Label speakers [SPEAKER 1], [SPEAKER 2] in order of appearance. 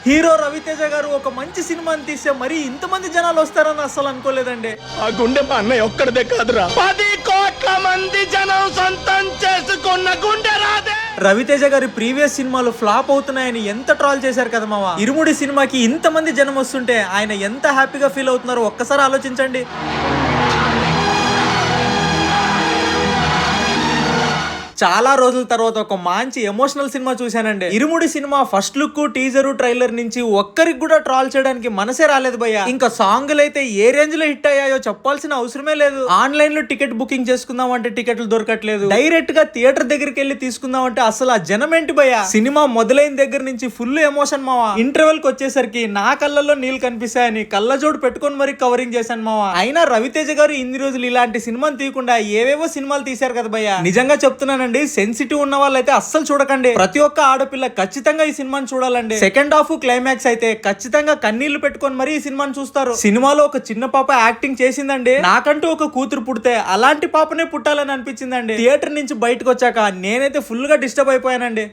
[SPEAKER 1] Hero Raviteja గారు ఒక మంచి సినిమాని తీస్తే మరి ఇంతమంది జనాలు వస్తారని అస్సలు అనుకోలేదండి.
[SPEAKER 2] ఆ గుండె మా అన్నయ్య ఒక్కడిదే కాదురా, 10 కోట్ల మంది జనం సొంతం చేసుకున్న గుండె రాదే.
[SPEAKER 1] రవితేజ గారి ప్రీవియస్ సినిమాలు ఫ్లాప్ అవుతున్నాయని ఎంత ట్రాల్ చేశారు కదా మావా. ఇరుముడి సినిమాకి ఇంతమంది జనం వస్తుంటే ఆయన ఎంత హ్యాపీగా ఫీల్ అవుతున్నారో ఒక్కసారి ఆలోచించండి. చాలా రోజుల తర్వాత ఒక మంచి ఎమోషనల్ సినిమా చూశానండి. ఇరుముడి సినిమా ఫస్ట్ లుక్, టీజర్, ట్రైలర్ నుంచి ఒక్కరికి కూడా ట్రాల్ చేయడానికి మనసే రాలేదు భయ్య. ఇంకా సాంగ్లు అయితే ఏ రేంజ్ లో హిట్ అయ్యాయో చెప్పాల్సిన అవసరమే లేదు. ఆన్లైన్ లో టికెట్ బుకింగ్ చేసుకుందాం అంటే టికెట్లు దొరకట్లేదు. డైరెక్ట్ గా థియేటర్ దగ్గరికి వెళ్ళి తీసుకుందాం అంటే అసలు ఆ జనం ఏంటి భయ్య. సినిమా మొదలైన దగ్గర నుంచి ఫుల్ ఎమోషన్ మావా. ఇంటర్వెల్ కి వచ్చేసరికి నా కళ్ళల్లో నీళ్లు కనిపిస్తాయని కళ్ళజోడు పెట్టుకొని మరి కవరింగ్ చేశాను మావా. అయినా రవితేజ గారు ఇన్ని రోజులు ఇలాంటి సినిమాని తీయకుండా ఏవేవో సినిమాలు తీశారు కదా భయ్య. నిజంగా చెప్తున్నాను, సెన్సిటివ్ ఉన్న వాళ్ళైతే అస్సలు చూడకండి. ప్రతి ఒక్క ఆడపిల్ల ఖచ్చితంగా ఈ సినిమాని చూడాలండి. సెకండ్ హాఫ్ క్లైమాక్స్ అయితే ఖచ్చితంగా కన్నీళ్లు పెట్టుకొని మరి ఈ సినిమాని చూస్తారు. సినిమాలో ఒక చిన్న పాప యాక్టింగ్ చేసిందండి. నాకంటూ ఒక కూతురు పుడితే అలాంటి పాపనే పుట్టాలని అనిపించిందండి. థియేటర్ నుంచి బయటకు వచ్చాక నేనైతే ఫుల్ గా డిస్టర్బ్ అయిపోయానండి.